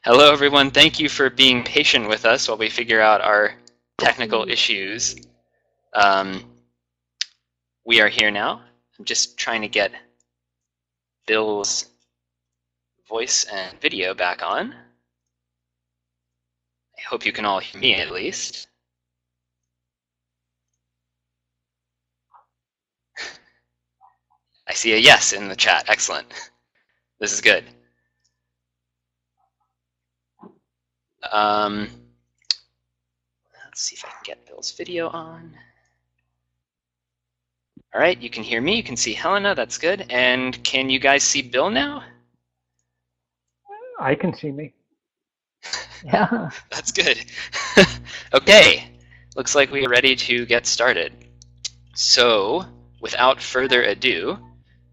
Hello, everyone. Thank you for being patient with us while we figure out our technical issues. We are here now. I'm just trying to get Bill's voice and video back on. I hope you can all hear me at least. I see a yes in the chat. Excellent. This is good. Let's see if I can get Bill's video on. All right, you can hear me. You can see Helena. That's good. And can you guys see Bill now? I can see me. Yeah. That's good. Okay, looks like we are ready to get started. So, without further ado,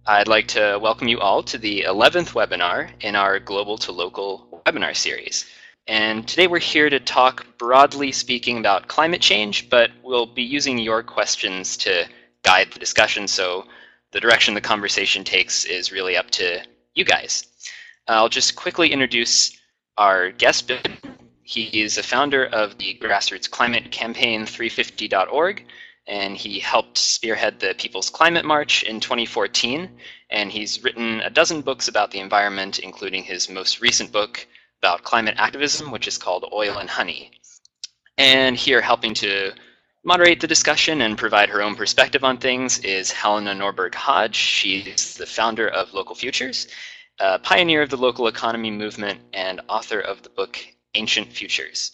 I'd like to welcome you all to the 11th webinar in our Global to Local webinar series. And today we're here to talk broadly speaking about climate change, but we'll be using your questions to guide the discussion, so the direction the conversation takes is really up to you guys. I'll just quickly introduce our guest. He is a founder of the grassroots climate campaign 350.org, and he helped spearhead the People's Climate March in 2014, and he's written a dozen books about the environment, including his most recent book about climate activism, which is called Oil and Honey. And here helping to moderate the discussion and provide her own perspective on things is Helena Norberg-Hodge. She's the founder of Local Futures, a pioneer of the local economy movement, and author of the book Ancient Futures.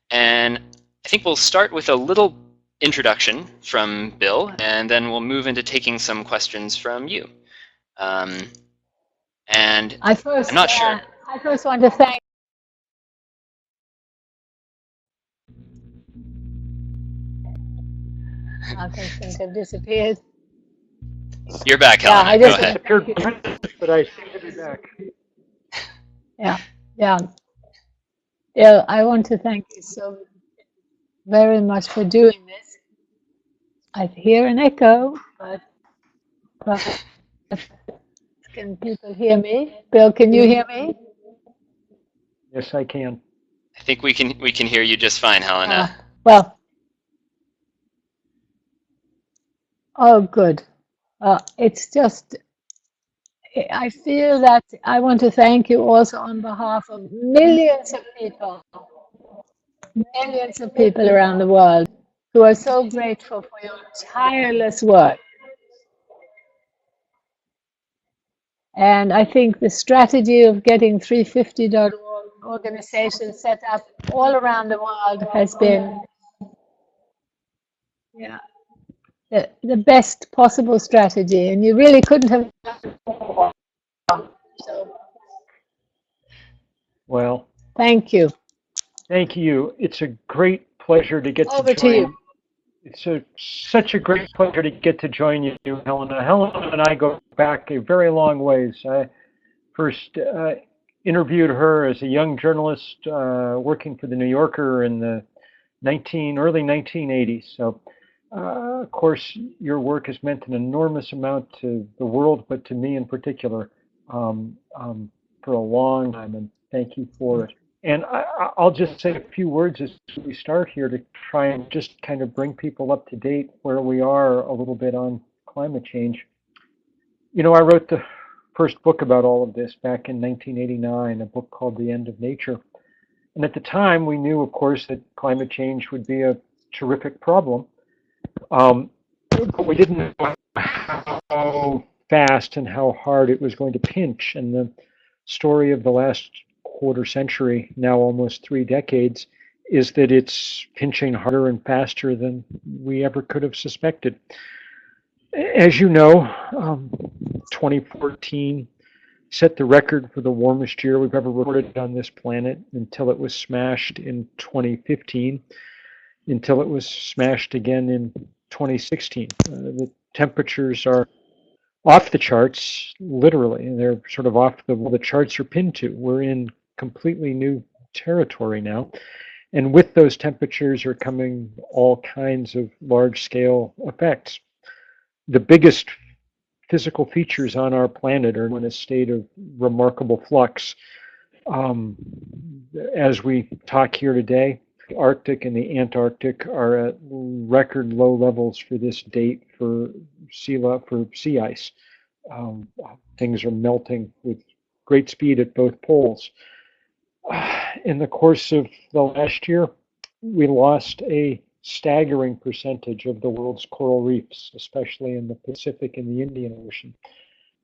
And I think we'll start with a little introduction from Bill, and then we'll move into taking some questions from you. And I'm not sure. I first want to thank. Okay, things have disappeared. You're back, Helena. Go ahead. But I seem to be back. Yeah. I want to thank you so very much for doing this. I hear an echo, but can people hear me? Bill, can you hear me? Yes, I can. I think we can hear you just fine, Helena. Oh, good. It's just, I feel that I want to thank you also on behalf of millions of people around the world who are so grateful for your tireless work. And I think the strategy of getting 350.org organizations set up all around the world has been the best possible strategy, and you really couldn't have done it more. So, well, thank you. Thank you. It's a great pleasure to get Over to join. To you. It's such a great pleasure to get to join you, Helena. Helena and I go back a very long ways. I first interviewed her as a young journalist working for the New Yorker in the early 1980s. So, of course, your work has meant an enormous amount to the world, but to me in particular, for a long time, and thank you for it. And I'll just say a few words as we start here to try and just kind of bring people up to date where we are a little bit on climate change. You know, I wrote the first book about all of this back in 1989, a book called The End of Nature. And at the time, we knew, of course, that climate change would be a terrific problem. But we didn't know how fast and how hard it was going to pinch. And the story of the last quarter century, now almost 3 decades, is that it's pinching harder and faster than we ever could have suspected. As you know, 2014 set the record for the warmest year we've ever recorded on this planet until it was smashed in 2015, until it was smashed again in 2016. The temperatures are off the charts, literally. They're sort of off the charts are pinned to. We're in completely new territory now. And with those temperatures are coming all kinds of large-scale effects. The biggest physical features on our planet are in a state of remarkable flux. As we talk here today, the Arctic and the Antarctic are at record low levels for this date for sea ice. Things are melting with great speed at both poles. In the course of the last year, we lost a staggering percentage of the world's coral reefs, especially in the Pacific and the Indian Ocean.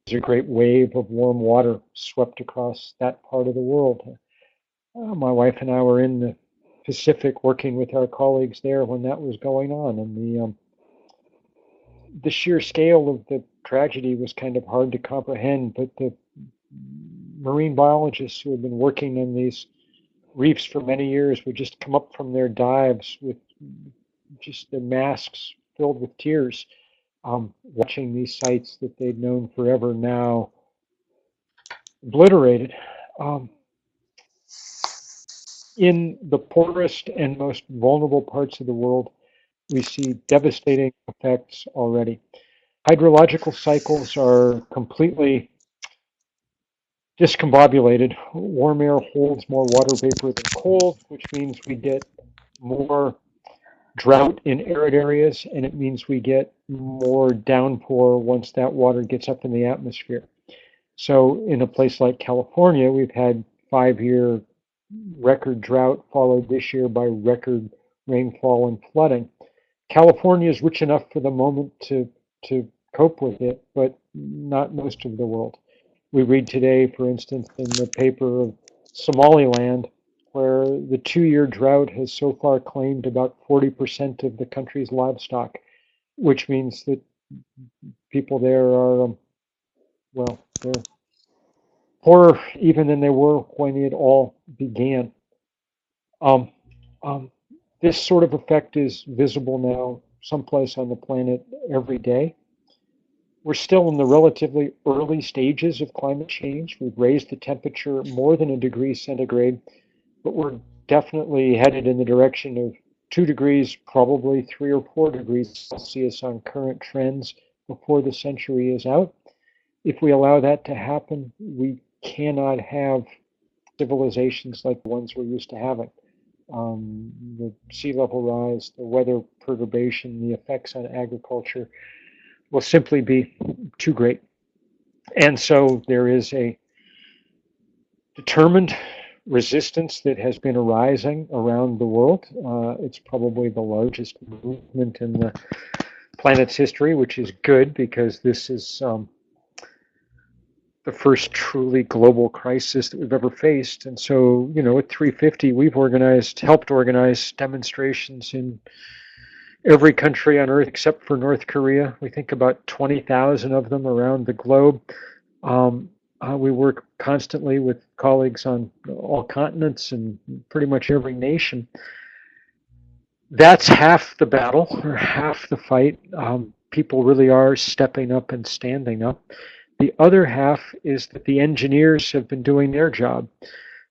There's a great wave of warm water swept across that part of the world. My wife and I were in the Pacific working with our colleagues there when that was going on, and the sheer scale of the tragedy was kind of hard to comprehend, but the marine biologists who had been working on these reefs for many years would just come up from their dives with just their masks filled with tears, watching these sites that they'd known forever now obliterated. In the poorest and most vulnerable parts of the world, we see devastating effects already. Hydrological cycles are completely discombobulated. Warm air holds more water vapor than cold, which means we get more drought in arid areas, and it means we get more downpour once that water gets up in the atmosphere. So in a place like California, we've had 5-year record drought followed this year by record rainfall and flooding. California is rich enough for the moment to cope with it, but not most of the world. We read today, for instance, in the paper of Somaliland, where the 2-year drought has so far claimed about 40% of the country's livestock, which means that people there are, well, they're poorer even than they were when it all began. This sort of effect is visible now someplace on the planet every day. We're still in the relatively early stages of climate change. We've raised the temperature more than 1 degree centigrade, but we're definitely headed in the direction of 2 degrees, probably 3 or 4 degrees Celsius on current trends before the century is out. If we allow that to happen, we cannot have civilizations like the ones we're used to having. The sea level rise, the weather perturbation, the effects on agriculture will simply be too great. And so there is a determined resistance that has been arising around the world. It's probably the largest movement in the planet's history, which is good because this is the first truly global crisis that we've ever faced. And so, at 350, we've helped organize demonstrations in every country on Earth except for North Korea. We think about 20,000 of them around the globe. We work constantly with colleagues on all continents and pretty much every nation. That's half the battle, or half the fight. People really are stepping up and standing up. The other half is that the engineers have been doing their job.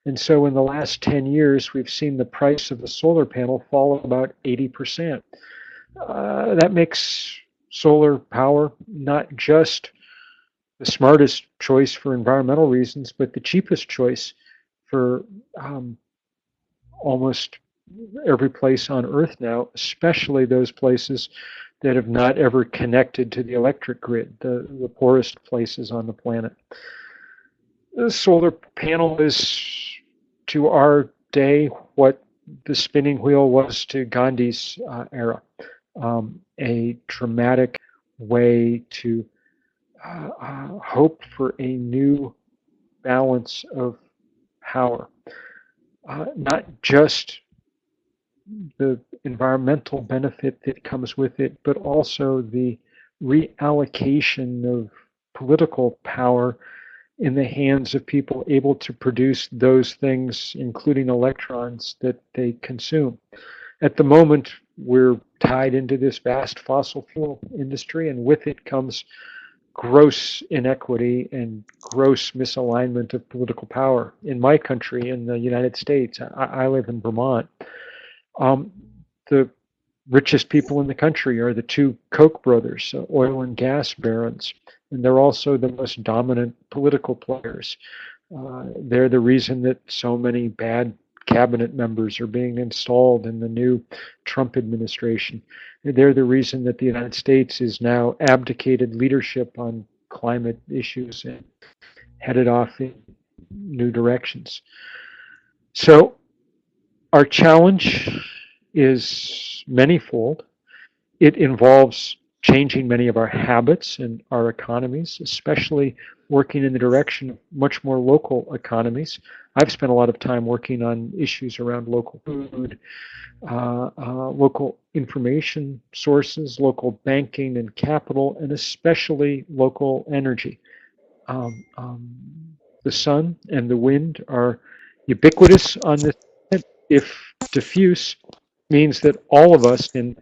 And so in the last 10 years, we've seen the price of the solar panel fall about 80%. That makes solar power not just the smartest choice for environmental reasons, but the cheapest choice for almost every place on Earth now, especially those places that have not ever connected to the electric grid, the poorest places on the planet. The solar panel is, to our day, what the spinning wheel was to Gandhi's era. A dramatic way to hope for a new balance of power. Not just the environmental benefit that comes with it, but also the reallocation of political power in the hands of people able to produce those things, including electrons, that they consume. At the moment, we're tied into this vast fossil fuel industry, and with it comes gross inequity and gross misalignment of political power. In my country, in the United States, I live in Vermont. The richest people in the country are the two Koch brothers, oil and gas barons, and they're also the most dominant political players. They're the reason that so many bad cabinet members are being installed in the new Trump administration. They're the reason that the United States is now abdicated leadership on climate issues and headed off in new directions. So our challenge is manifold. It involves changing many of our habits and our economies, especially working in the direction of much more local economies. I've spent a lot of time working on issues around local food, local information sources, local banking and capital, and especially local energy. The sun and the wind are ubiquitous on this planet. If diffuse means that all of us can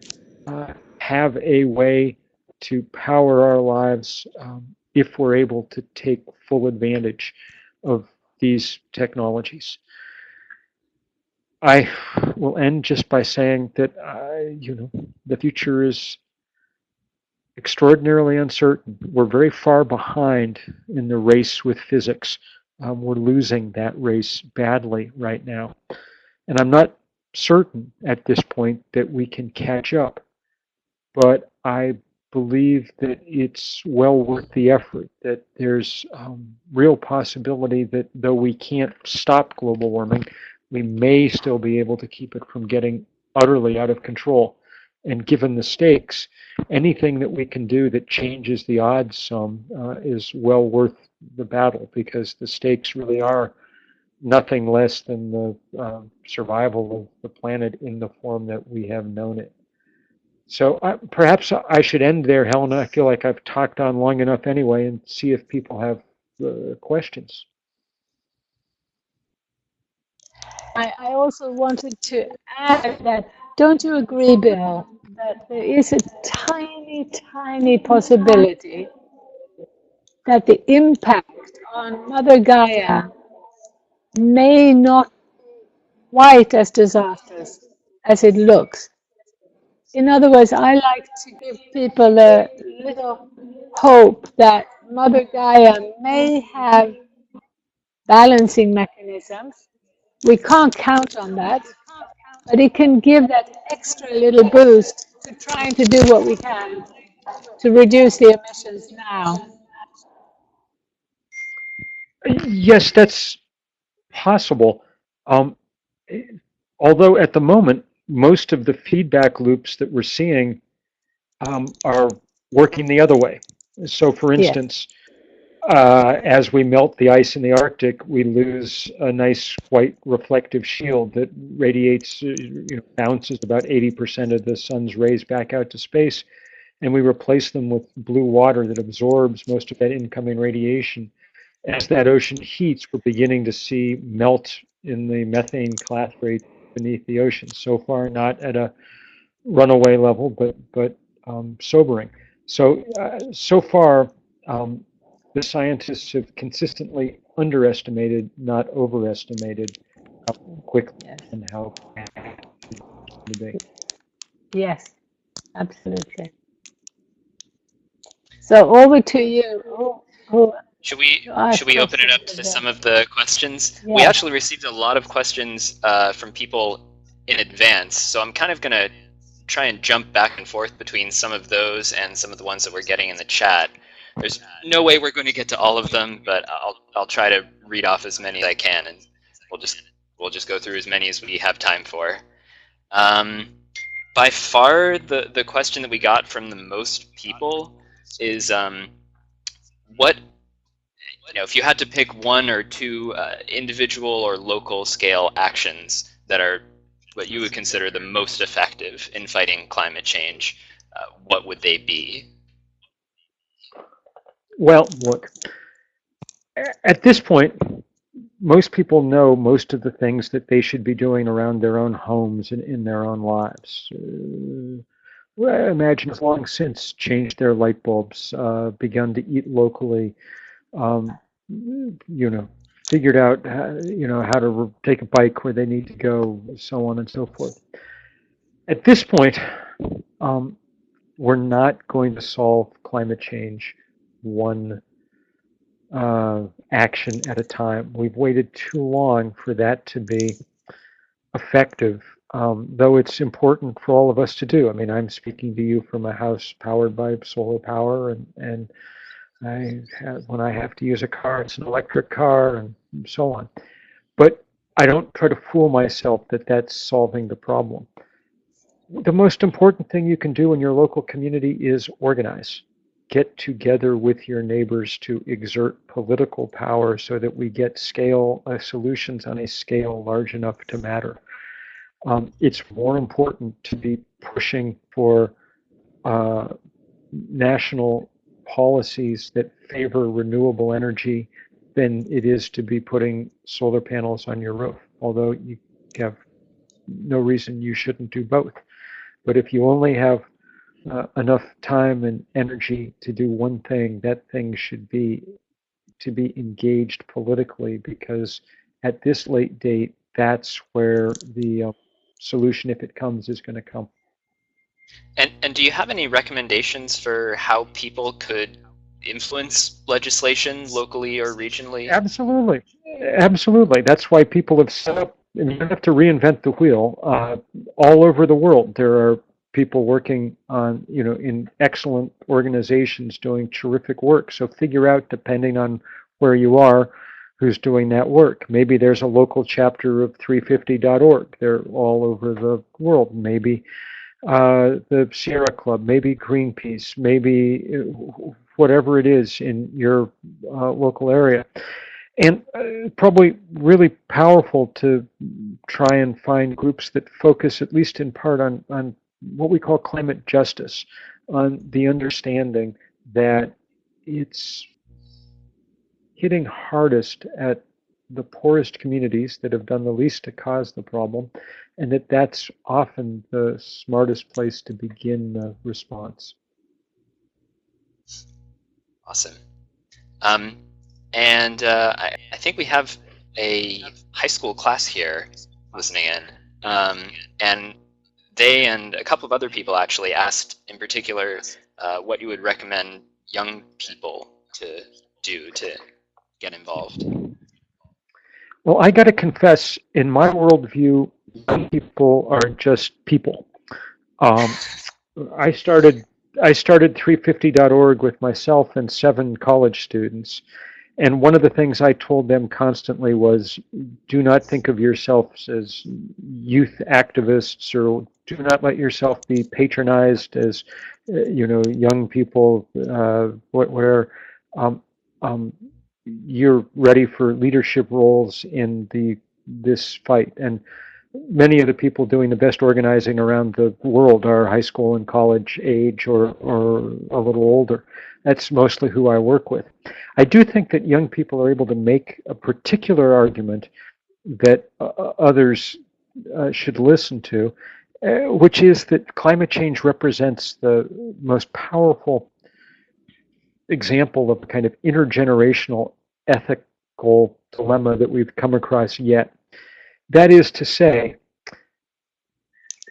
have a way to power our lives if we're able to take full advantage of these technologies. I will end just by saying that the future is extraordinarily uncertain. We're very far behind in the race with physics. We're losing that race badly right now. And I'm not certain at this point that we can catch up, but I believe that it's well worth the effort, that there's real possibility that though we can't stop global warming, we may still be able to keep it from getting utterly out of control. And given the stakes, anything that we can do that changes the odds some is well worth the battle, because the stakes really are nothing less than the survival of the planet in the form that we have known it. So perhaps I should end there, Helena. I feel like I've talked on long enough anyway, and see if people have questions. I also wanted to add that, don't you agree, Bill, that there is a tiny, tiny possibility that the impact on Mother Gaia may not be quite as disastrous as it looks? In other words, I like to give people a little hope that Mother Gaia may have balancing mechanisms. We can't count on that, but it can give that extra little boost to trying to do what we can to reduce the emissions now. Yes, that's possible. Although at the moment, most of the feedback loops that we're seeing are working the other way. So, for instance, as we melt the ice in the Arctic, we lose a nice white reflective shield that radiates, bounces about 80% of the sun's rays back out to space, and we replace them with blue water that absorbs most of that incoming radiation. As that ocean heats, we're beginning to see melt in the methane clathrate beneath the ocean. So far, not at a runaway level, but sobering. So far, the scientists have consistently underestimated, not overestimated, how quickly and how to be. Yes, absolutely. So over to you. Should we open it up to some of the questions? Yeah. We actually received a lot of questions from people in advance, so I'm kind of going to try and jump back and forth between some of those and some of the ones that we're getting in the chat. There's no way we're going to get to all of them, but I'll try to read off as many as I can, and we'll just go through as many as we have time for. By far, the question that we got from the most people is what, if you had to pick one or two individual or local scale actions that are what you would consider the most effective in fighting climate change, what would they be? Well, look, at this point, most people know most of the things that they should be doing around their own homes and in their own lives. I imagine has long since changed their light bulbs, begun to eat locally, figured out, how to take a bike where they need to go, so on and so forth. At this point, we're not going to solve climate change one action at a time. We've waited too long for that to be effective, though it's important for all of us to do. I mean, I'm speaking to you from a house powered by solar power, and when I have to use a car, it's an electric car, and so on. But I don't try to fool myself that that's solving the problem. The most important thing you can do in your local community is organize. Get together with your neighbors to exert political power so that we get solutions on a scale large enough to matter. It's more important to be pushing for national policies that favor renewable energy than it is to be putting solar panels on your roof, although you have no reason you shouldn't do both. But if you only have enough time and energy to do one thing, that thing should be to be engaged politically, because at this late date, that's where the solution, if it comes, is going to come. And do you have any recommendations for how people could influence legislation locally or regionally? Absolutely. Absolutely. That's why people have set up, and you don't have to reinvent the wheel. All over the world, there are people working on, in excellent organizations doing terrific work. So figure out, depending on where you are, who's doing that work. Maybe there's a local chapter of 350.org. They're all over the world. Maybe the Sierra Club, maybe Greenpeace, maybe whatever it is in your local area. And probably really powerful to try and find groups that focus, at least in part, on what we call climate justice, on the understanding that it's hitting hardest at the poorest communities that have done the least to cause the problem, and that's often the smartest place to begin the response. Awesome. And I think we have a high school class here listening in, and they and a couple of other people actually asked in particular what you would recommend young people to do to get involved. Well, I got to confess, in my worldview, young people are just people. I started 350.org with myself and 7 college students. And one of the things I told them constantly was, do not think of yourselves as youth activists, or do not let yourself be patronized as, young people, where you're ready for leadership roles in this fight. And many of the people doing the best organizing around the world are high school and college age, or a little older. That's mostly who I work with. I do think that young people are able to make a particular argument that others should listen to, which is that climate change represents the most powerful example of a kind of intergenerational ethical dilemma that we've come across yet. That is to say,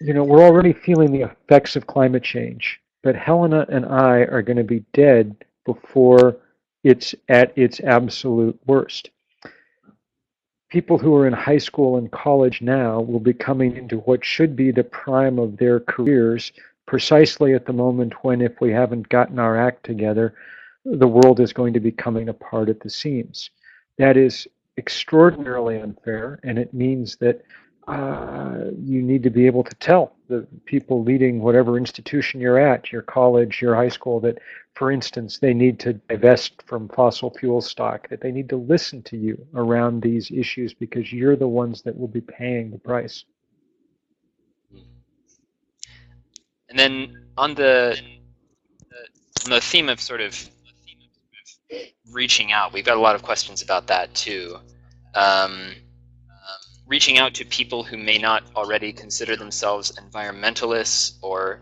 we're already feeling the effects of climate change, but Helena and I are going to be dead before it's at its absolute worst. People who are in high school and college now will be coming into what should be the prime of their careers precisely at the moment when, if we haven't gotten our act together, the world is going to be coming apart at the seams. That is extraordinarily unfair, and it means that you need to be able to tell the people leading whatever institution you're at, your college, your high school, that, for instance, they need to divest from fossil fuel stock, that they need to listen to you around these issues, because you're the ones that will be paying the price. And then on the theme of sort of reaching out, we've got a lot of questions about that too. Reaching out to people who may not already consider themselves environmentalists, or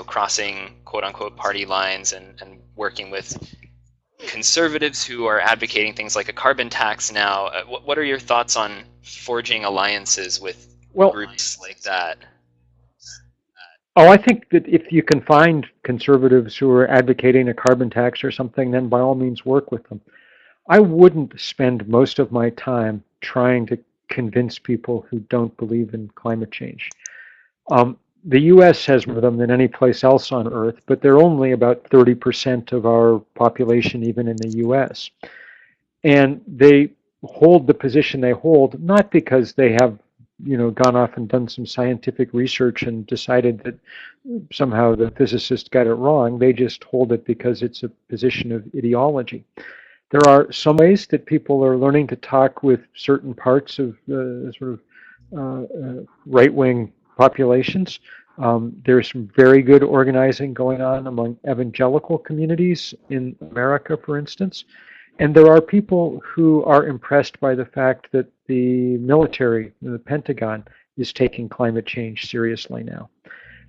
crossing quote-unquote party lines, and working with conservatives who are advocating things like a carbon tax now. What are your thoughts on forging alliances with groups like that? Oh, I think that if you can find conservatives who are advocating a carbon tax or something, then by all means work with them. I wouldn't spend most of my time trying to convince people who don't believe in climate change. The U.S. has more of them than any place else on Earth, but they're only about 30% of our population, even in the U.S. And they hold the position they hold, not because they have, gone off and done some scientific research and decided that somehow the physicists got it wrong. They just hold it because it's a position of ideology. There are some ways that people are learning to talk with certain parts of sort of right-wing populations. There's some very good organizing going on among evangelical communities in America, for instance. And there are people who are impressed by the fact that the military, the Pentagon, is taking climate change seriously now.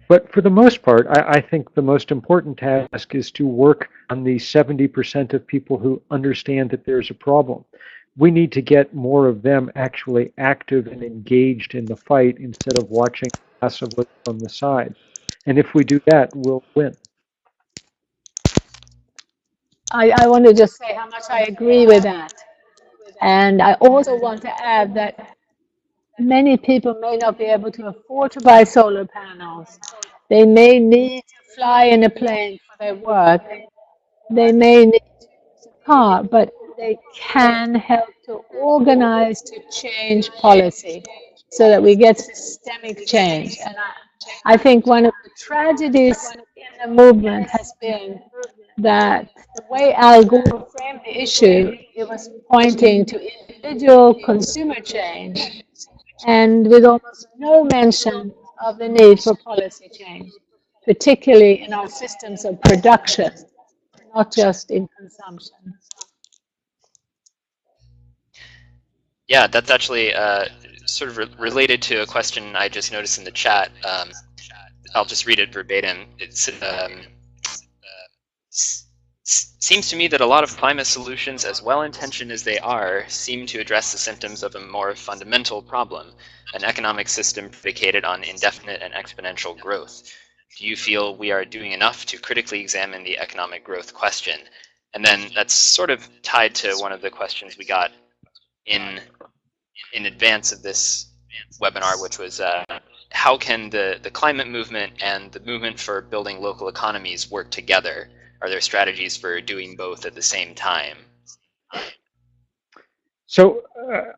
But for the most part, I think the most important task is to work on the 70% of people who understand that there's a problem. We need to get more of them actually active and engaged in the fight instead of watching passively from the side. And if we do that, we'll win. I want to just say how much I agree with that. And I also want to add that many people may not be able to afford to buy solar panels. They may need to fly in a plane for their work. They may need to use a car, but they can help to organize to change policy so that we get systemic change. And I think one of the tragedies in the movement has been that the way Al Gore framed the issue, it was pointing to individual consumer change and with almost no mention of the need for policy change, particularly in our systems of production, not just in consumption. Yeah, that's actually sort of related to a question I just noticed in the chat. I'll just read it verbatim. It's seems to me that a lot of climate solutions, as well-intentioned as they are, seem to address the symptoms of a more fundamental problem, an economic system predicated on indefinite and exponential growth. Do you feel we are doing enough to critically examine the economic growth question? And then that's sort of tied to one of the questions we got in advance of this webinar, which was how can the climate movement and the movement for building local economies work together? Are there strategies for doing both at the same time? So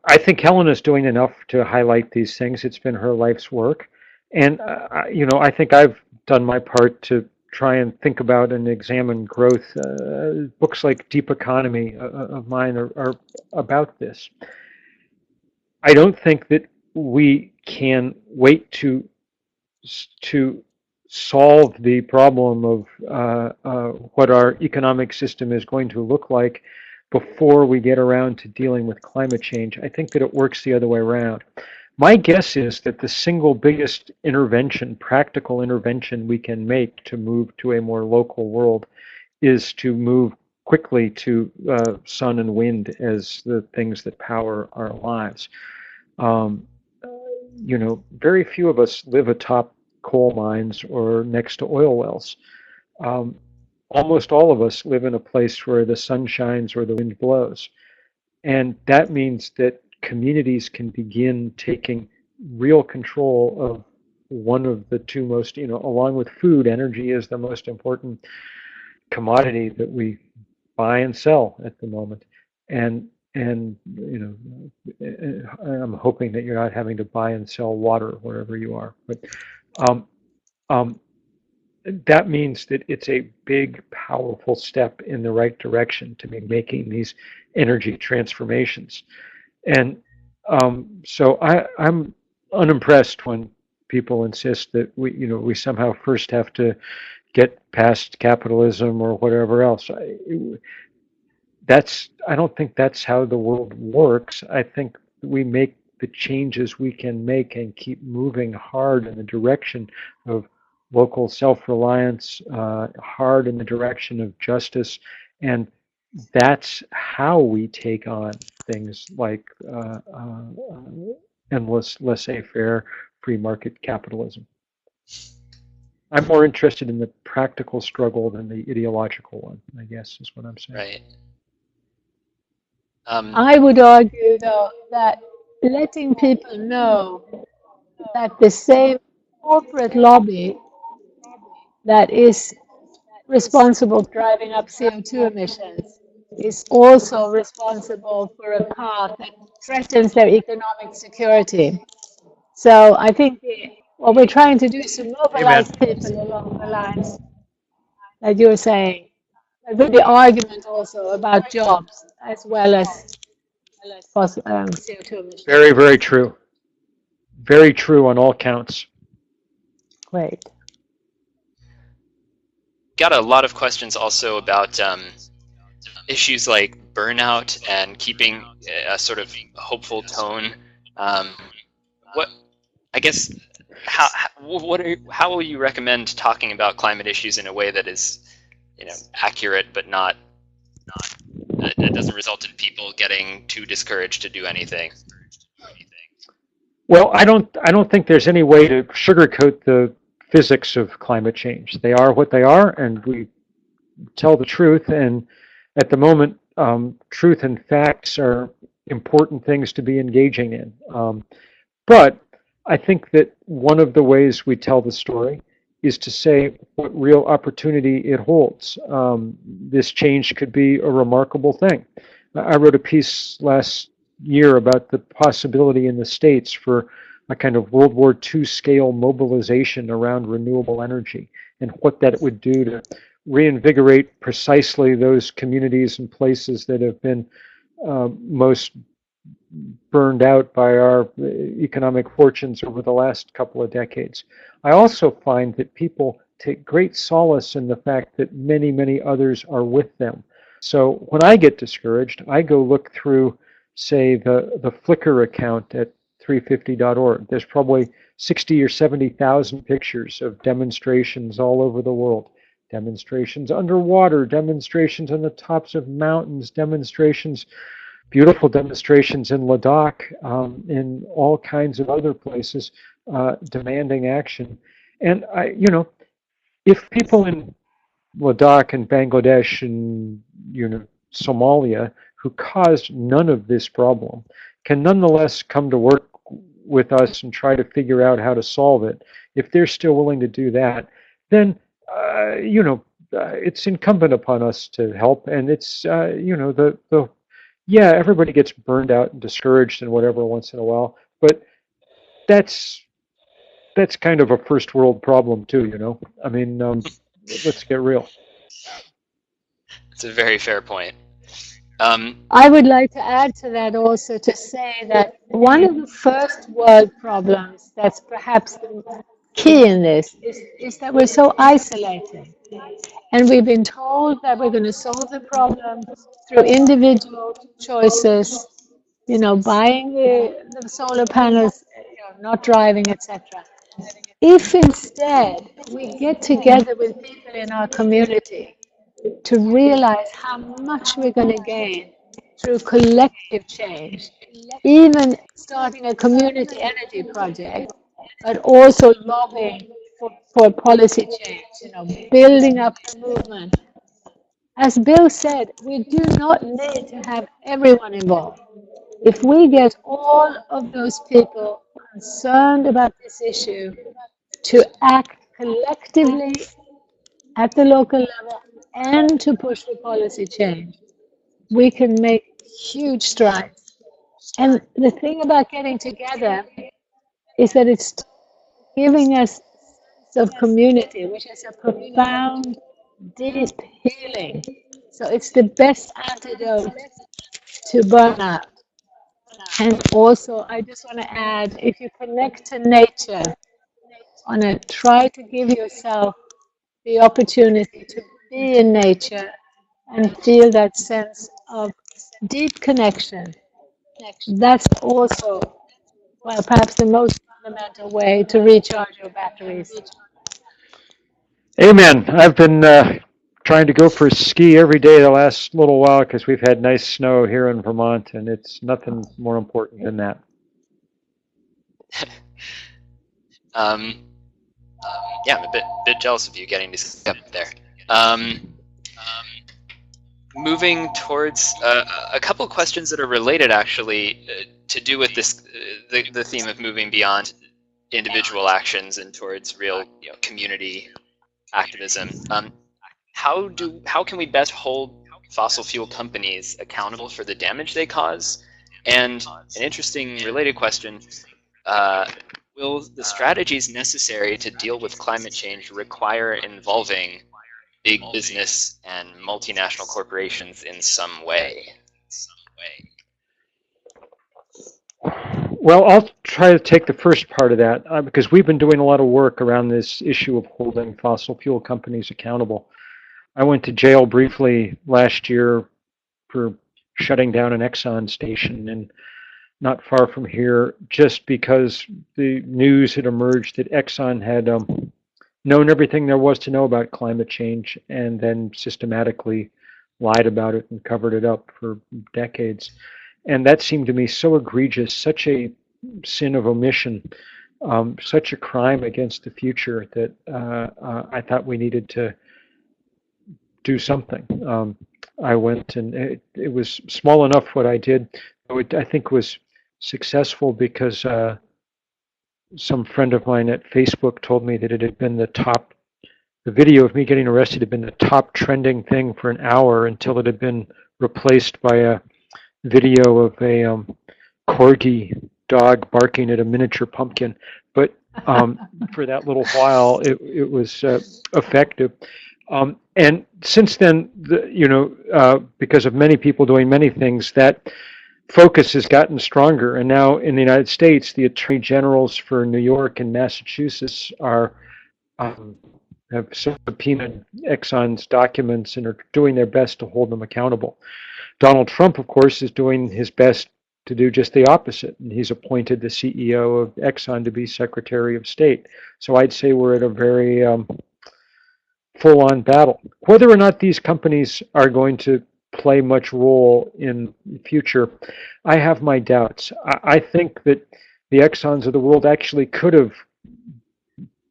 I think Helena's doing enough to highlight these things. It's been her life's work. And, I think I've done my part to try and think about and examine growth. Books like Deep Economy of mine are about this. I don't think that we can wait to solve the problem of what our economic system is going to look like before we get around to dealing with climate change. I think that it works the other way around. My guess is that the single biggest intervention, practical intervention we can make to move to a more local world is to move quickly to sun and wind as the things that power our lives. Very few of us live atop coal mines or next to oil wells. Almost all of us live in a place where the sun shines or the wind blows. And that means that communities can begin taking real control of one of the two most, along with food, energy is the most important commodity that we buy and sell at the moment. And I'm hoping that you're not having to buy and sell water wherever you are. But that means that it's a big, powerful step in the right direction to be making these energy transformations. And so I'm unimpressed when people insist that we somehow first have to get past capitalism or whatever else. I don't think that's how the world works. I think we make the changes we can make and keep moving hard in the direction of local self-reliance, hard in the direction of justice, and that's how we take on things like endless laissez-faire free market capitalism. I'm more interested in the practical struggle than the ideological one, I guess is what I'm saying. Right. I would argue, though, that letting people know that the same corporate lobby that is responsible for driving up CO2 emissions is also responsible for a path that threatens their economic security. So I think what we're trying to do is to Amen. mobilize people along the lines that you're saying. There's the argument also about jobs as well as CO2 emissions. Very, very true. Very true on all counts. Great. Got a lot of questions also about issues like burnout and keeping a sort of hopeful tone. What, I guess, how will you recommend talking about climate issues in a way that is, accurate but not that doesn't result in people getting too discouraged to do anything? Well, I don't think there's any way to sugarcoat the physics of climate change. They are what they are, and we tell the truth. And at the moment, truth and facts are important things to be engaging in. But I think that one of the ways we tell the story is to say what real opportunity it holds. This change could be a remarkable thing. I wrote a piece last year about the possibility in the States for a kind of World War II scale mobilization around renewable energy and what that would do to reinvigorate precisely those communities and places that have been most burned out by our economic fortunes over the last couple of decades. I also find that people take great solace in the fact that many, many others are with them. So when I get discouraged, I go look through, say, the Flickr account at 350.org. There's probably 60 or 70,000 pictures of demonstrations all over the world. Demonstrations underwater, demonstrations on the tops of mountains, demonstrations, beautiful demonstrations in Ladakh, in all kinds of other places, demanding action. And if people in Ladakh and Bangladesh and Somalia, who caused none of this problem, can nonetheless come to work with us and try to figure out how to solve it, if they're still willing to do that, then it's incumbent upon us to help. And it's yeah, everybody gets burned out and discouraged and whatever once in a while, but that's kind of a first world problem too. I mean, let's get real. It's a very fair point. I would like to add to that also to say that one of the first world problems that's perhaps the key in this is that we're so isolated. And we've been told that we're going to solve the problem through individual choices, buying the solar panels, not driving, etc. If instead we get together with people in our community to realize how much we're going to gain through collective change, even starting a community energy project, but also lobbying for policy change, building up the movement. As Bill said, we do not need to have everyone involved. If we get all of those people concerned about this issue to act collectively at the local level and to push for policy change, we can make huge strides. And the thing about getting together is that it's giving us a sense of community, which is a profound, deep healing. So it's the best antidote to burnout. And also, I just want to add, if you connect to nature, try to give yourself the opportunity to be in nature and feel that sense of deep connection. That's also, well, perhaps the most fundamental way to recharge your batteries. Amen. I've been trying to go for a ski every day the last little while because we've had nice snow here in Vermont, and it's nothing more important than that. Yeah, I'm a bit jealous of you getting to ski up there. moving towards a couple of questions that are related, actually, to do with this, the theme of moving beyond individual actions and towards real, community activism. How can we best hold fossil fuel companies accountable for the damage they cause? And an interesting related question, will the strategies necessary to deal with climate change require involving big business and multinational corporations in some way? Well, I'll try to take the first part of that because we've been doing a lot of work around this issue of holding fossil fuel companies accountable. I went to jail briefly last year for shutting down an Exxon station and not far from here just because the news had emerged that Exxon had known everything there was to know about climate change and then systematically lied about it and covered it up for decades. And that seemed to me so egregious, such a sin of omission, such a crime against the future that I thought we needed to do something. I went and it was small enough what I did. I think was successful because some friend of mine at Facebook told me that it had been the video of me getting arrested had been the top trending thing for an hour until it had been replaced by a video of a corgi dog barking at a miniature pumpkin. But for that little while, it was effective. And since then, because of many people doing many things, that focus has gotten stronger. And now in the United States, the attorney generals for New York and Massachusetts have subpoenaed Exxon's documents and are doing their best to hold them accountable. Donald Trump, of course, is doing his best to do just the opposite. And he's appointed the CEO of Exxon to be Secretary of State. So I'd say we're at a very full-on battle. Whether or not these companies are going to play much role in the future, I have my doubts. I think that the Exxons of the world actually could have,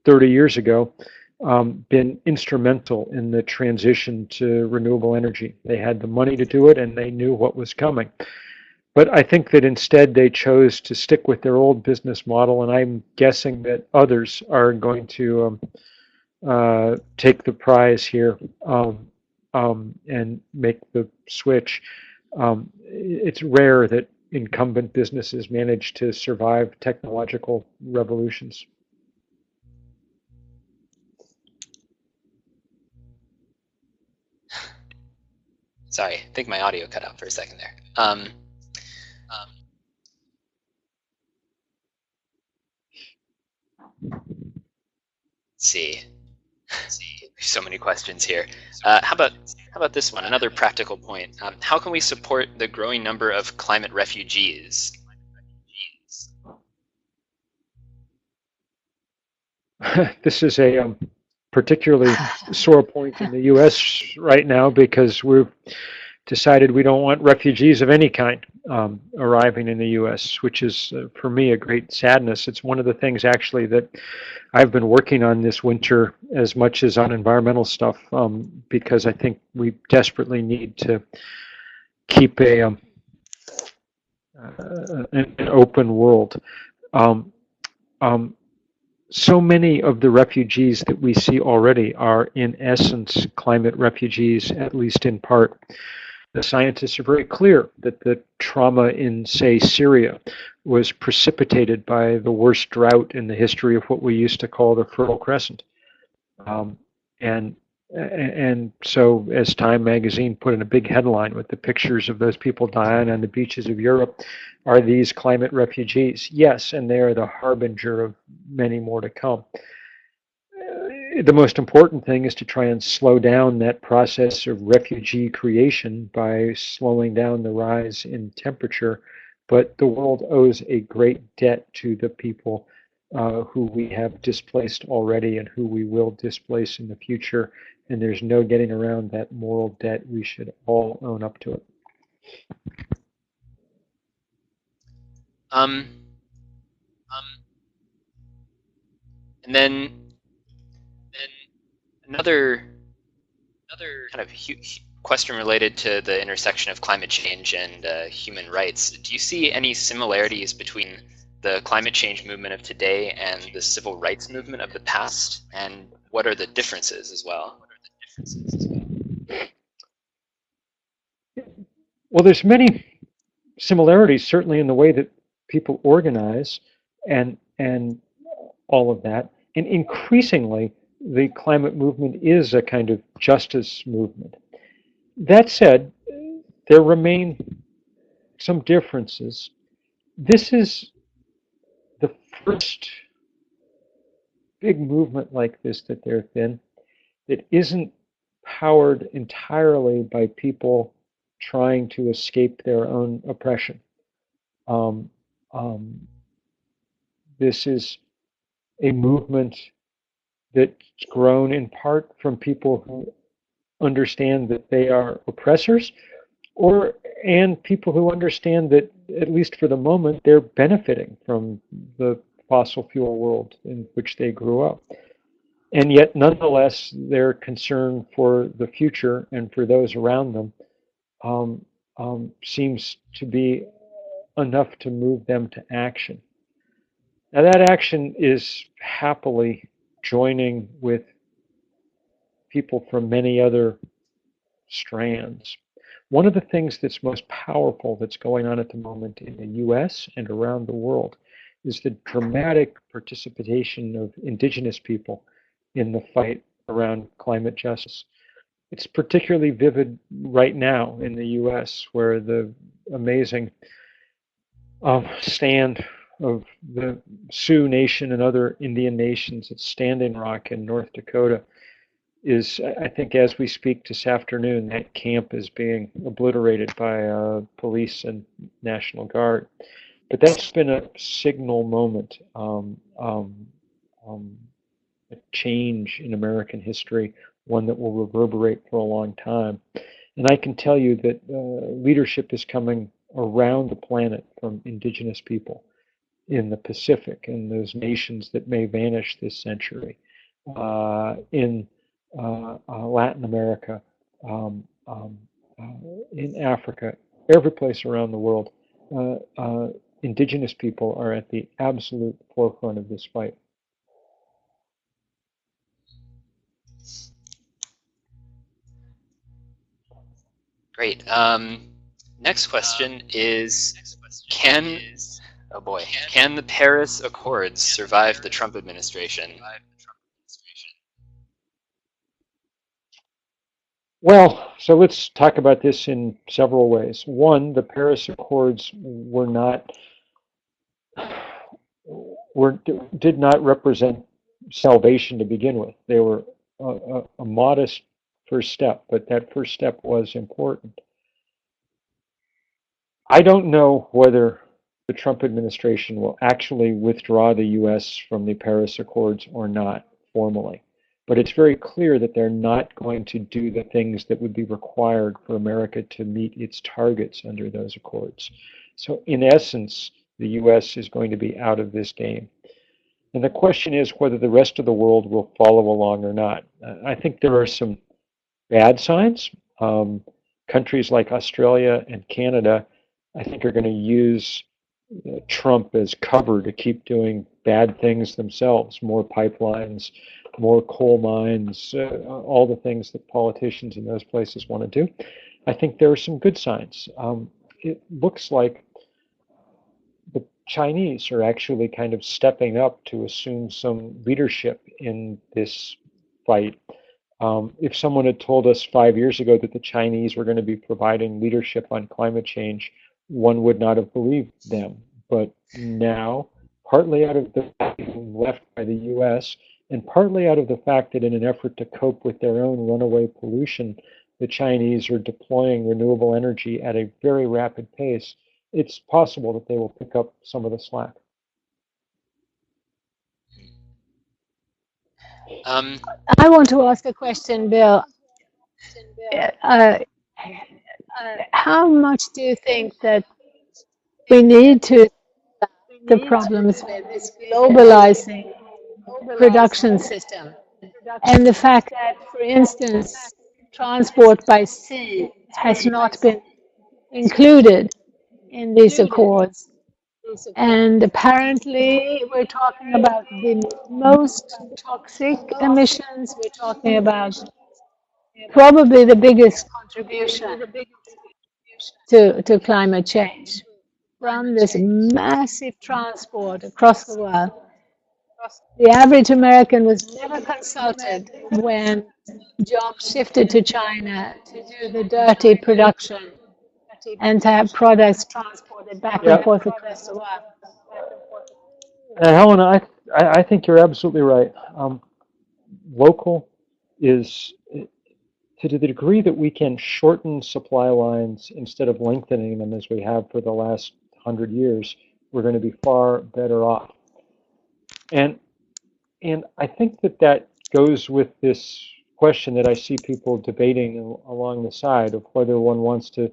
30 years ago, been instrumental in the transition to renewable energy. They had the money to do it and they knew what was coming. But I think that instead they chose to stick with their old business model, and I'm guessing that others are going to take the prize here and make the switch. It's rare that incumbent businesses manage to survive technological revolutions. Sorry, I think my audio cut out for a second there. Let's see. So many questions here. How about this one? Another practical point. How can we support the growing number of climate refugees? This is a particularly sore point in the U.S. right now because we've decided we don't want refugees of any kind arriving in the U.S., which is, for me, a great sadness. It's one of the things, actually, that I've been working on this winter as much as on environmental stuff because I think we desperately need to keep an open world. So many of the refugees that we see already are, in essence, climate refugees, at least in part. The scientists are very clear that the trauma in, say, Syria was precipitated by the worst drought in the history of what we used to call the Fertile Crescent. And so, as Time magazine put in a big headline with the pictures of those people dying on the beaches of Europe, are these climate refugees? Yes, and they are the harbinger of many more to come. The most important thing is to try and slow down that process of refugee creation by slowing down the rise in temperature. But the world owes a great debt to the people who we have displaced already and who we will displace in the future. And there's no getting around that moral debt. We should all own up to it. And then another kind of question related to the intersection of climate change and human rights. Do you see any similarities between the climate change movement of today and the civil rights movement of the past? And what are the differences as well? Well, there's many similarities, certainly in the way that people organize and all of that. And increasingly, the climate movement is a kind of justice movement. That said, there remain some differences. This is the first big movement like this that there have been that isn't powered entirely by people trying to escape their own oppression. This is a movement that's grown in part from people who understand that they are oppressors, and people who understand that, at least for the moment, they're benefiting from the fossil fuel world in which they grew up. And yet, nonetheless, their concern for the future and for those around them seems to be enough to move them to action. Now, that action is happily joining with people from many other strands. One of the things that's most powerful that's going on at the moment in the US and around the world is the dramatic participation of indigenous people in the fight around climate justice. It's particularly vivid right now in the US, where the amazing stand of the Sioux Nation and other Indian nations at Standing Rock in North Dakota is, I think, as we speak this afternoon, that camp is being obliterated by police and National Guard. But that's been a signal moment, a change in American history, one that will reverberate for a long time. And I can tell you that leadership is coming around the planet from indigenous people in the Pacific and those nations that may vanish this century, in Latin America, in Africa, every place around the world. Indigenous people are at the absolute forefront of this fight. Great. Next question is, can the Paris Accords survive the Trump administration? Well, so let's talk about this in several ways. One, the Paris Accords did not represent salvation to begin with. They were a modest first step, but that first step was important. I don't know whether the Trump administration will actually withdraw the US from the Paris Accords or not formally. But it's very clear that they're not going to do the things that would be required for America to meet its targets under those accords. So in essence, the US is going to be out of this game. And the question is whether the rest of the world will follow along or not. I think there are some bad signs. Countries like Australia and Canada, I think, are going to use Trump as cover to keep doing bad things themselves, more pipelines, more coal mines, all the things that politicians in those places want to do. I think there are some good signs. It looks like the Chinese are actually kind of stepping up to assume some leadership in this fight. If someone had told us 5 years ago that the Chinese were going to be providing leadership on climate change, one would not have believed them. But now, partly out of the vacuum left by the US, and partly out of the fact that in an effort to cope with their own runaway pollution, the Chinese are deploying renewable energy at a very rapid pace, it's possible that they will pick up some of the slack. I want to ask a question, Bill. How much do you think that we need to the problems with this globalizing production system, and the fact that, for instance, transport by sea has not been included in these accords. And apparently, we're talking about the most toxic emissions. We're talking about probably the biggest contribution to climate change from this massive transport across the world. The average American was never consulted when jobs shifted to China to do the dirty production and to have products transported back and forth across the world. Helena, I think you're absolutely right. Local is, to the degree that we can shorten supply lines instead of lengthening them as we have for the last 100 years, we're going to be far better off. And I think that goes with this question that I see people debating along the side of whether one wants to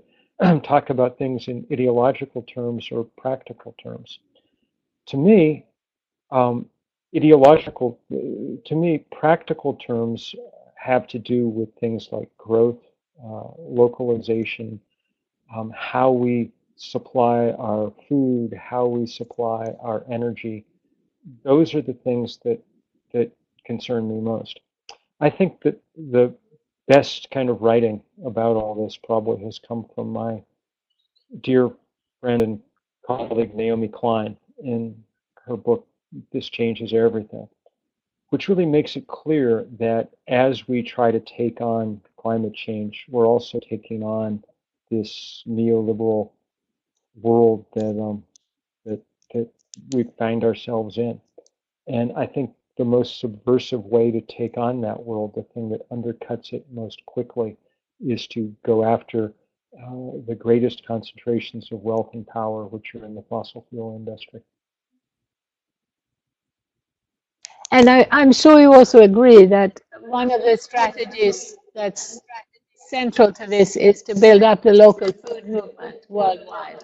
talk about things in ideological terms or practical terms. To me, practical terms have to do with things like growth, localization, how we supply our food, how we supply our energy. Those are the things that concern me most. I think that the best kind of writing about all this probably has come from my dear friend and colleague Naomi Klein in her book, This Changes Everything, which really makes it clear that as we try to take on climate change, we're also taking on this neoliberal world that we find ourselves in. And I think the most subversive way to take on that world, the thing that undercuts it most quickly, is to go after the greatest concentrations of wealth and power, which are in the fossil fuel industry. And I'm sure you also agree that one of the strategies that's central to this is to build up the local food movement worldwide,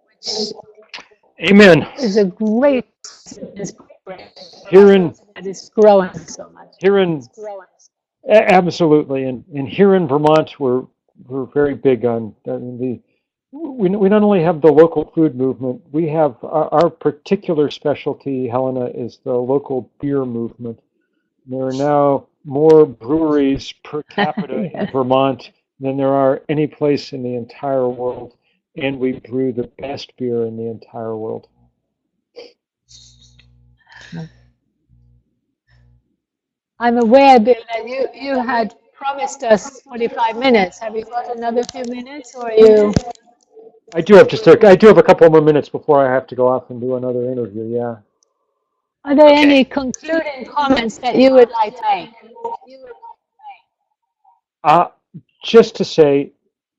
which Amen. is a great Here in that is growing so much. Absolutely, and here in Vermont, we're very big on we not only have the local food movement, we have our particular specialty, Helena, is the local beer movement. There are now more breweries per capita in Vermont than there are any place in the entire world, and we brew the best beer in the entire world. I'm aware, Bill, that you had promised us 45 minutes. Have you got another few minutes, or are you? I do have a couple more minutes before I have to go off and do another interview. Yeah. Are there any concluding comments that you would like to make? Just to say,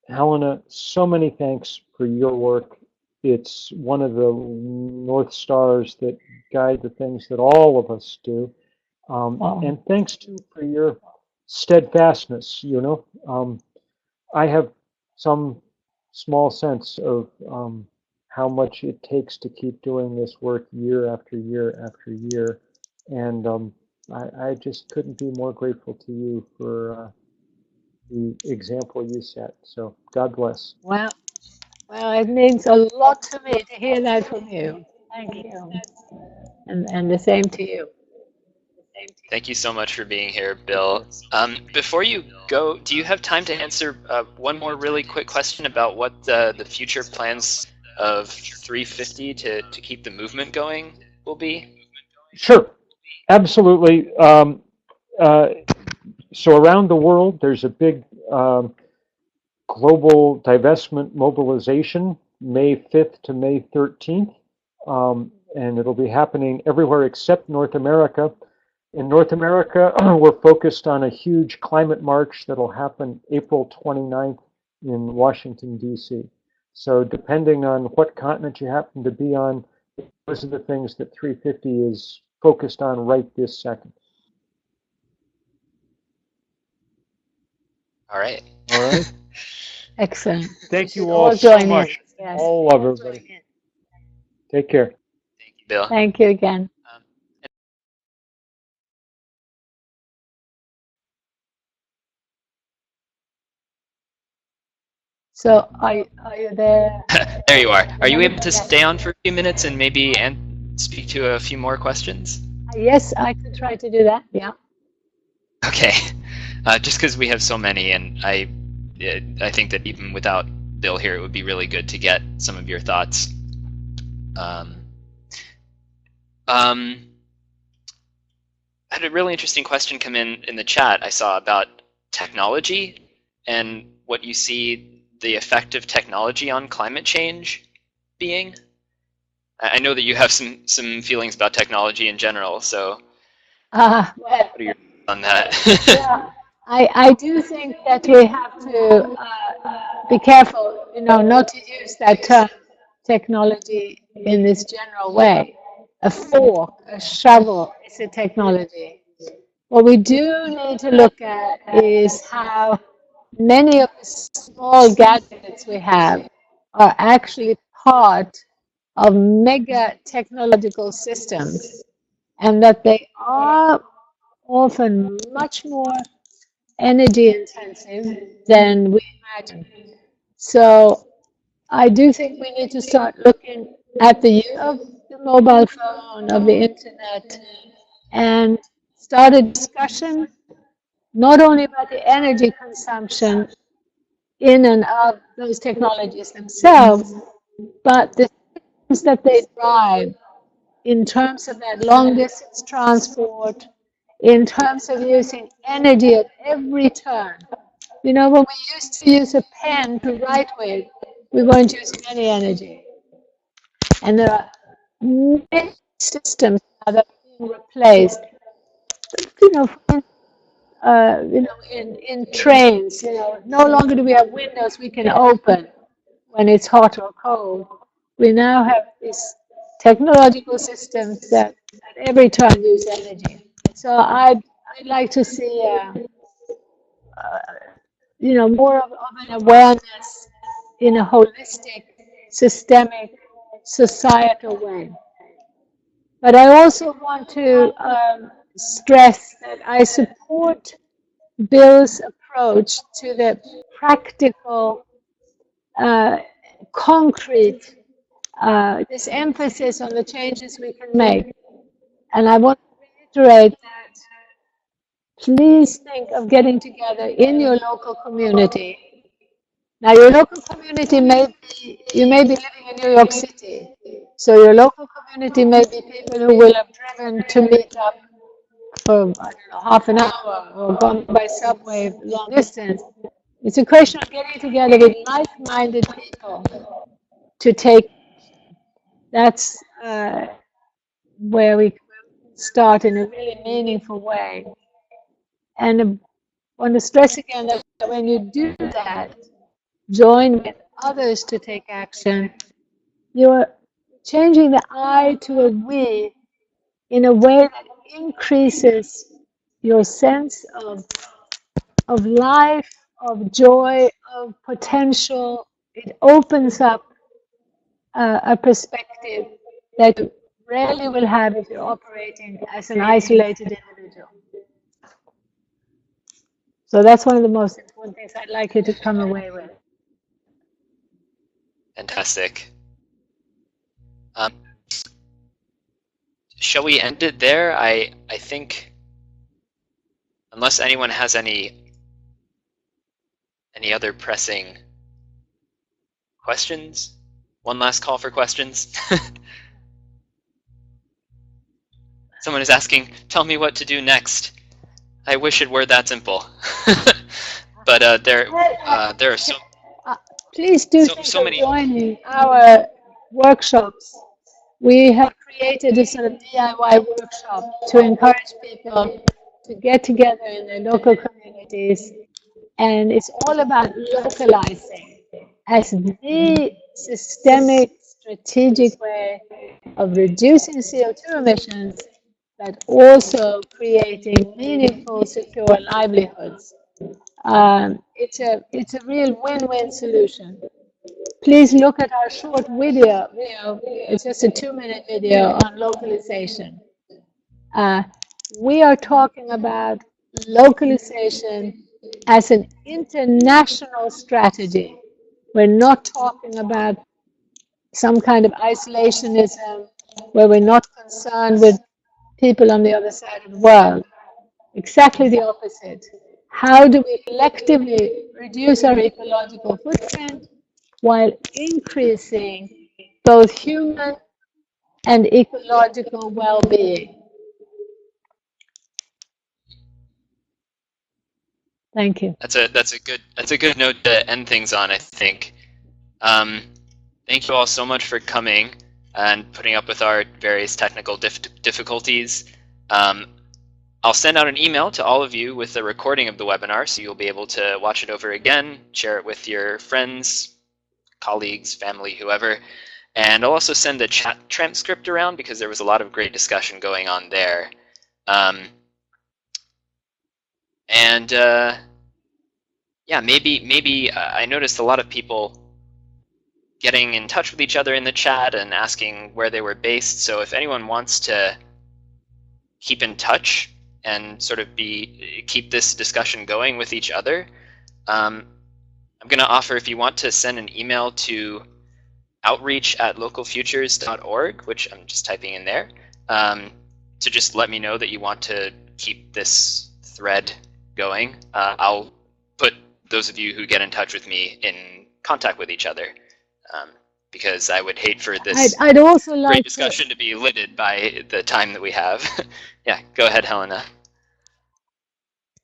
Helena, so many thanks for your work. It's one of the North Stars that guide the things that all of us do. And thanks too for your steadfastness. I have some small sense of how much it takes to keep doing this work year after year after year, and I just couldn't be more grateful to you for the example you set. So God bless. Well, it means a lot to me to hear that from you. Thank you, and the same to you. Thank you so much for being here, Bill. Before you go, do you have time to answer one more really quick question about what the future plans of 350 to keep the movement going will be? Sure, absolutely. So around the world, there's a big global divestment mobilization, May 5th to May 13th, and it'll be happening everywhere except North America. In North America, we're focused on a huge climate march that'll happen April 29th in Washington, D.C. So depending on what continent you happen to be on, those are the things that 350 is focused on right this second. All right. Excellent. Thank you all so much. Yes. All love everybody. Take care. Thank you, Bill. Thank you again. So are you there? There you are. Are you able to stay on for a few minutes and maybe speak to a few more questions? Yes, I could try to do that. Yeah. Okay. Just because we have so many, and I think that even without Bill here, it would be really good to get some of your thoughts. I had a really interesting question come in the chat I saw about technology and what you see the effect of technology on climate change being. I know that you have some feelings about technology in general, so Well, what are your thoughts on that? yeah, I do think that we have to be careful, not to use that term technology in this general way. A fork, a shovel is a technology. What we do need to look at is how many of the small gadgets we have are actually part of mega technological systems, and that they are often much more energy intensive than we imagine. So I do think we need to start looking at the use of the mobile phone, of the internet, and start a discussion not only about the energy consumption in and of those technologies themselves, but the things that they drive in terms of that long distance transport, in terms of using energy at every turn. When we used to use a pen to write with, we weren't using any energy. And there are many systems now that are being replaced. You know, in trains, no longer do we have windows we can open when it's hot or cold. We now have these technological systems that at every turn use energy. So I'd like to see, more of an awareness in a holistic, systemic, societal way. But I also want to stress that I support Bill's approach to the practical, concrete, this emphasis on the changes we can make. And I want to reiterate that please think of getting together in your local community. Now, your local community you may be living in New York City. So your local community may be people who will have driven to meet up for, I don't know, half an hour or gone by subway long distance. It's a question of getting together with like-minded people to take. That's where we start in a really meaningful way. And I want to stress again that when you do that, join with others to take action, you're changing the I to a we in a way that increases your sense of life, of joy, of potential. It opens up a perspective that you rarely will have if you're operating as an isolated individual. So that's one of the most important things I'd like you to come away with. Fantastic. Shall we end it there? I think, unless anyone has any other pressing questions? One last call for questions. Someone is asking, tell me what to do next. I wish it were that simple. But there are so please do so many joining our workshops. We have created a sort of DIY workshop to encourage people to get together in their local communities, and it's all about localizing as the systemic, strategic way of reducing CO2 emissions, but also creating meaningful, secure livelihoods. It's a real win-win solution. Please look at our short video. It's just a 2-minute video on localization. We are talking about localization as an international strategy, We're not talking about some kind of isolationism where we're not concerned with people on the other side of the world. Exactly the opposite. How do we collectively reduce our ecological footprint while increasing both human and ecological well-being? Thank you. That's a good note to end things on, I think. Thank you all so much for coming and putting up with our various technical difficulties. I'll send out an email to all of you with a recording of the webinar, so you'll be able to watch it over again, share it with your friends, colleagues, family, whoever. And I'll also send the chat transcript around because there was a lot of great discussion going on there. Yeah, maybe I noticed a lot of people getting in touch with each other in the chat and asking where they were based. So if anyone wants to keep in touch and sort of keep this discussion going with each other, I'm going to offer, if you want to send an email to outreach@localfutures.org, which I'm just typing in there, to just let me know that you want to keep this thread going. I'll put those of you who get in touch with me in contact with each other, because I would hate for this I'd also like great discussion to be limited by the time that we have. Yeah, go ahead, Helena.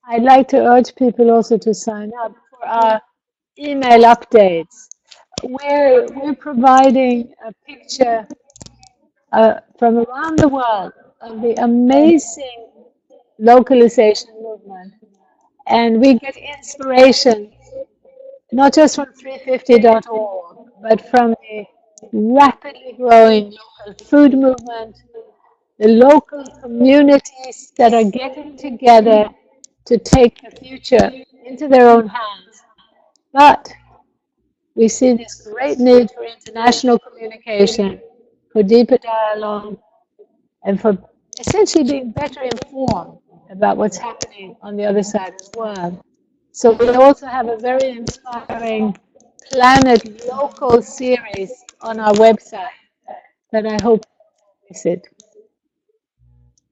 I'd like to urge people also to sign up for our email updates, where we're providing a picture from around the world of the amazing localization movement. And we get inspiration not just from 350.org, but from the rapidly growing local food movement, the local communities that are getting together to take the future into their own hands. But we see this great need for international communication, for deeper dialogue, and for essentially being better informed about what's happening on the other side of the world. So we also have a very inspiring Planet Local series on our website that I hope you visit.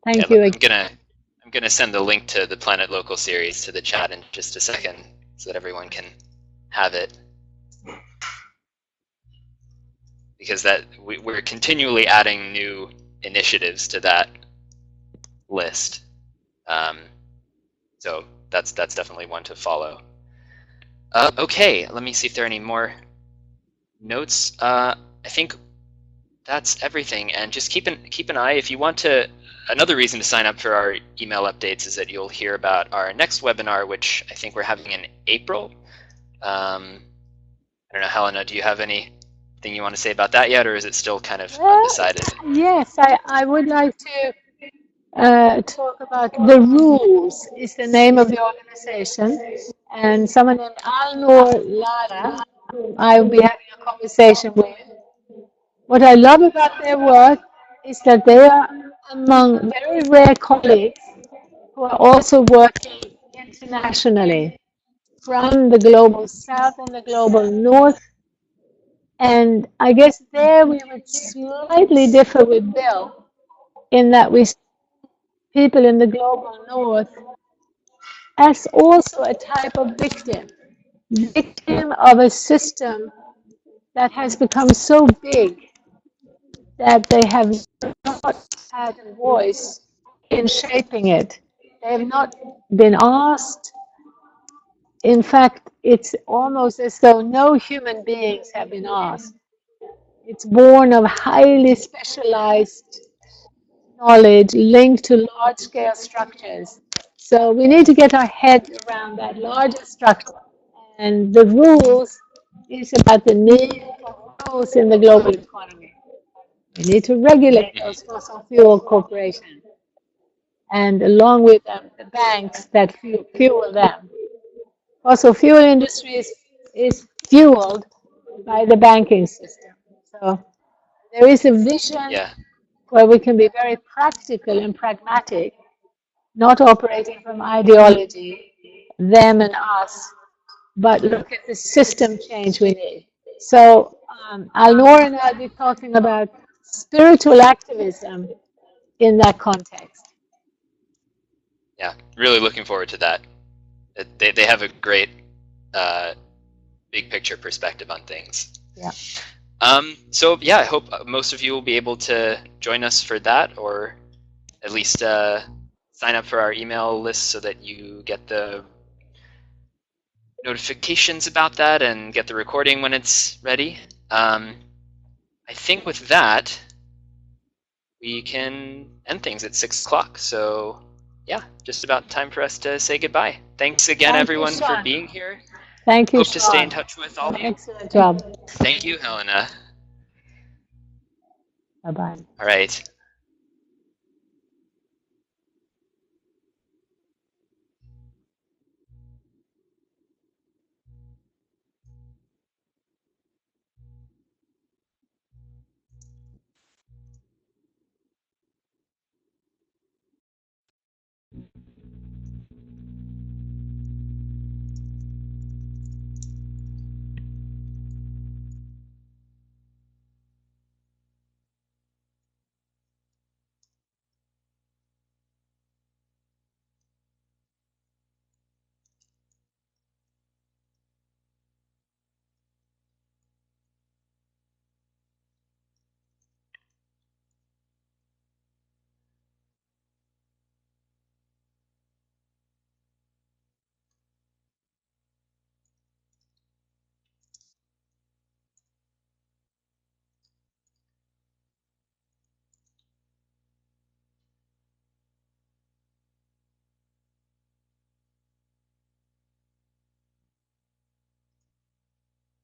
Thank you again. I'm gonna send the link to the Planet Local series to the chat in just a second so that everyone can have it. Because we're continually adding new initiatives to that list. So that's definitely one to follow. Okay, let me see if there are any more notes. I think that's everything, and just keep an eye if you want to. Another reason to sign up for our email updates is that you'll hear about our next webinar, which I think we're having in April. I don't know, Helena, do you have anything you want to say about that yet, or is it still kind of undecided? Yes, I would like to talk about The Rules is the name of the organization, and someone named Alnor Lara, whom I will be having a conversation with. What I love about their work is that they are among very rare colleagues who are also working internationally from the global south and the global north. And I guess there we would slightly differ with Bill in that we see people in the global north as also a type of victim of a system that has become so big that they have not had a voice in shaping it. They have not been asked. In fact, it's almost as though no human beings have been asked. It's born of highly specialized knowledge linked to large-scale structures. So we need to get our head around that larger structure. And The Rules is about the need for rules in the global economy. We need to regulate those fossil fuel corporations, and along with them, the banks that fuel them. Fossil fuel industry is fueled by the banking system. So there is a vision where we can be very practical and pragmatic, not operating from ideology, them and us, but look at the system change we need. So Alnor and I'll be talking about spiritual activism in that context. Yeah, really looking forward to that. They have a great big picture perspective on things. Yeah. So yeah, I hope most of you will be able to join us for that, or at least sign up for our email list so that you get the notifications about that and get the recording when it's ready. I think with that, we can end things at 6 o'clock. So yeah, just about time for us to say goodbye. Thanks again, Thank you, everyone, for Sean. being here. Thank you, Hope to stay in Sean. touch with all of you. Excellent job. Thank you, Helena. Bye-bye. All right.